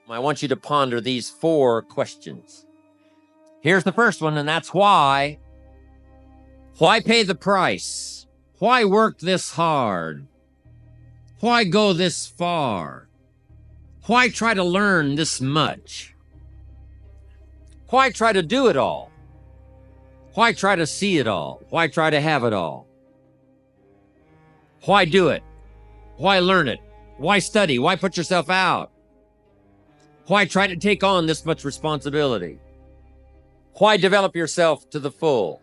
I want you to ponder these 4 questions. Here's the first one, and that's why. Why pay the price? Why work this hard? Why go this far? Why try to learn this much? Why try to do it all? Why try to see it all? Why try to have it all? Why do it? Why learn it? Why study? Why put yourself out? Why try to take on this much responsibility? Why develop yourself to the full?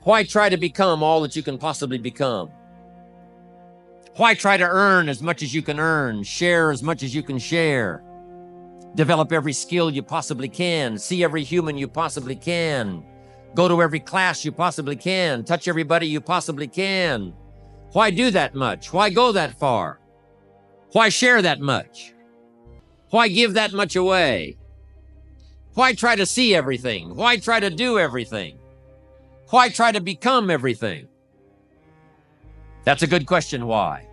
Why try to become all that you can possibly become? Why try to earn as much as you can earn, share as much as you can share, develop every skill you possibly can, see every human you possibly can, go to every class you possibly can, touch everybody you possibly can? Why do that much? Why go that far? Why share that much? Why give that much away? Why try to see everything? Why try to do everything? Why try to become everything? That's a good question, why?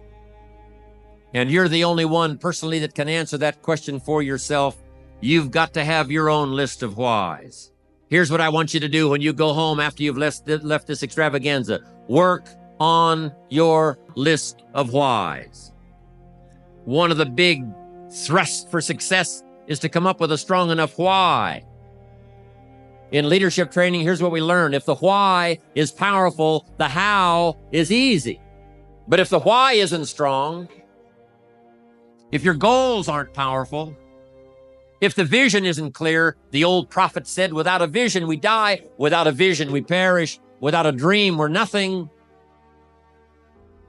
And you're the only one personally that can answer that question for yourself. You've got to have your own list of whys. Here's what I want you to do when you go home after you've left this extravaganza. Work on your list of whys. One of the big thrusts for success is to come up with a strong enough why. In leadership training, here's what we learn. If the why is powerful, the how is easy. But if the why isn't strong, if your goals aren't powerful, if the vision isn't clear, the old prophet said, without a vision, we die. Without a vision, we perish. Without a dream, we're nothing.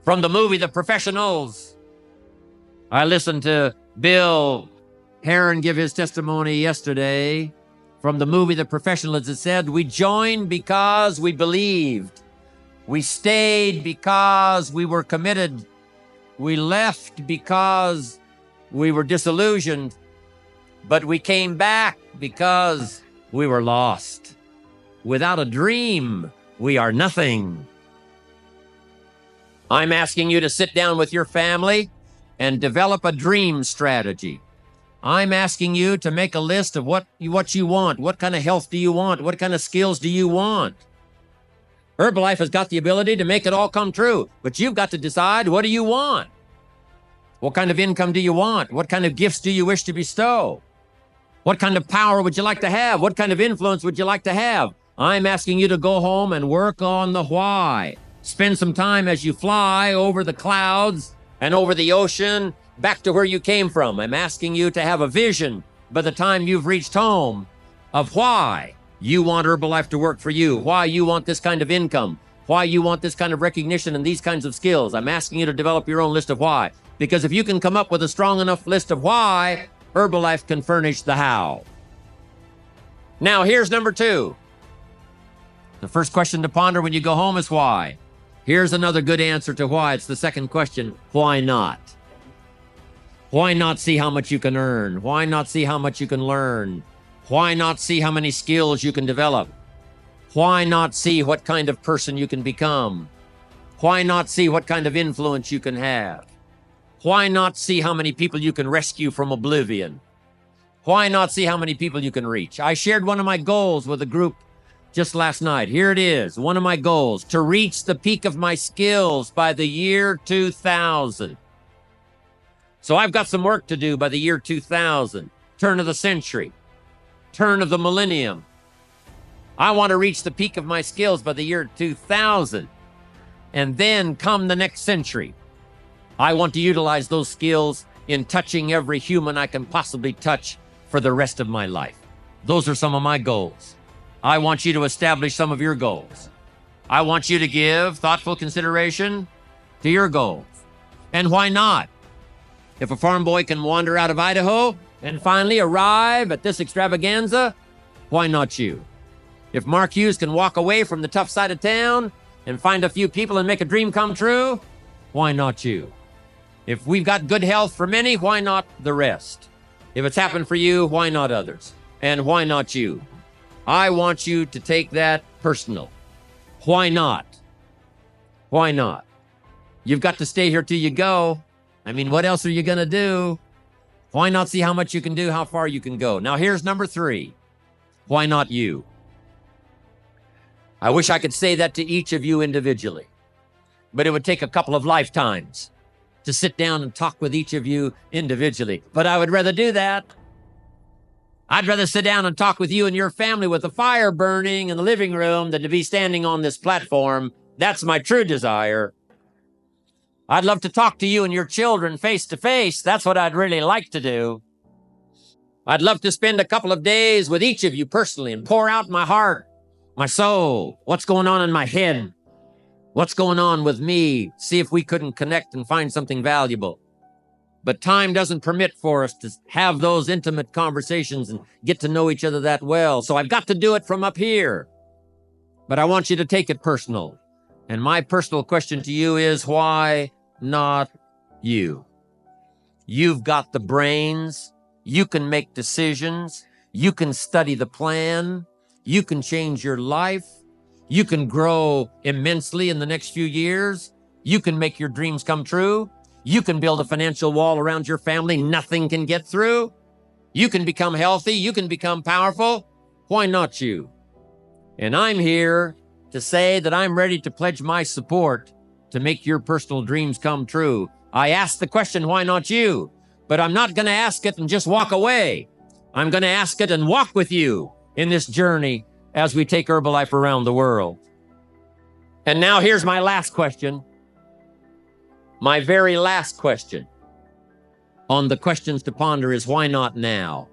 From the movie, The Professionals, I listened to Bill Heron give his testimony yesterday. From the movie, The Professionals, it said, we joined because we believed. We stayed because we were committed. We left because we were disillusioned. But we came back because we were lost. Without a dream, we are nothing. I'm asking you to sit down with your family and develop a dream strategy. I'm asking you to make a list of what you want. What kind of health do you want? What kind of skills do you want? Herbalife has got the ability to make it all come true, but you've got to decide, what do you want? What kind of income do you want? What kind of gifts do you wish to bestow? What kind of power would you like to have? What kind of influence would you like to have? I'm asking you to go home and work on the why. Spend some time as you fly over the clouds and over the ocean back to where you came from. I'm asking you to have a vision by the time you've reached home of why you want Herbalife to work for you, why you want this kind of income, why you want this kind of recognition and these kinds of skills. I'm asking you to develop your own list of why. Because if you can come up with a strong enough list of why, Herbalife can furnish the how. Now, here's number 2. The first question to ponder when you go home is why. Here's another good answer to why. It's the second question. Why not? Why not see how much you can earn? Why not see how much you can learn? Why not see how many skills you can develop? Why not see what kind of person you can become? Why not see what kind of influence you can have? Why not see how many people you can rescue from oblivion? Why not see how many people you can reach? I shared one of my goals with a group just last night. Here it is, one of my goals, to reach the peak of my skills by the year 2000. So I've got some work to do by the year 2000, turn of the century, turn of the millennium. I want to reach the peak of my skills by the year 2000. And then come the next century, I want to utilize those skills in touching every human I can possibly touch for the rest of my life. Those are some of my goals. I want you to establish some of your goals. I want you to give thoughtful consideration to your goals. And why not? If a farm boy can wander out of Idaho and finally arrive at this extravaganza, why not you? If Mark Hughes can walk away from the tough side of town and find a few people and make a dream come true, why not you? If we've got good health for many, why not the rest? If it's happened for you, why not others? And why not you? I want you to take that personal. Why not? Why not? You've got to stay here till you go. I mean, what else are you going to do? Why not see how much you can do, how far you can go? Now, here's number 3. Why not you? I wish I could say that to each of you individually, but it would take a couple of lifetimes to sit down and talk with each of you individually. But I would rather do that. I'd rather sit down and talk with you and your family with a fire burning in the living room than to be standing on this platform. That's my true desire. I'd love to talk to you and your children face to face. That's what I'd really like to do. I'd love to spend a couple of days with each of you personally and pour out my heart, my soul, what's going on in my head, what's going on with me, see if we couldn't connect and find something valuable. But time doesn't permit for us to have those intimate conversations and get to know each other that well. So I've got to do it from up here. But I want you to take it personal. And my personal question to you is, why not you? You've got the brains. You can make decisions. You can study the plan. You can change your life. You can grow immensely in the next few years. You can make your dreams come true. You can build a financial wall around your family nothing can get through. You can become healthy. You can become powerful. Why not you? And I'm here to say that I'm ready to pledge my support to make your personal dreams come true. I asked the question, why not you? But I'm not going to ask it and just walk away. I'm going to ask it and walk with you in this journey as we take Herbalife around the world. And now here's my last question. My very last question on the questions to ponder is, why not now?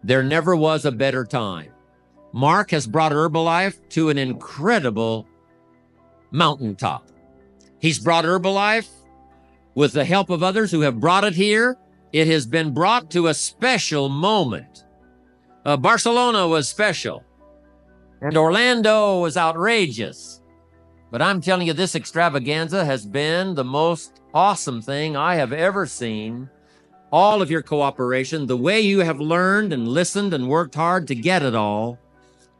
There never was a better time. Mark has brought Herbalife to an incredible mountaintop. He's brought Herbalife with the help of others who have brought it here. It has been brought to a special moment. Barcelona was special, and Orlando was outrageous. But I'm telling you, this extravaganza has been the most awesome thing I have ever seen. All of your cooperation, the way you have learned and listened and worked hard to get it all,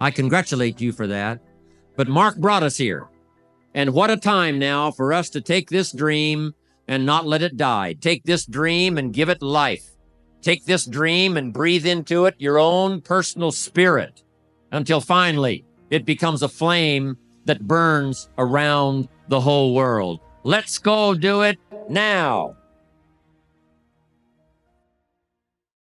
I congratulate you for that. But Mark brought us here. And what a time now for us to take this dream and not let it die. Take this dream and give it life. Take this dream and breathe into it your own personal spirit until finally it becomes a flame that burns around the whole world. Let's go do it now.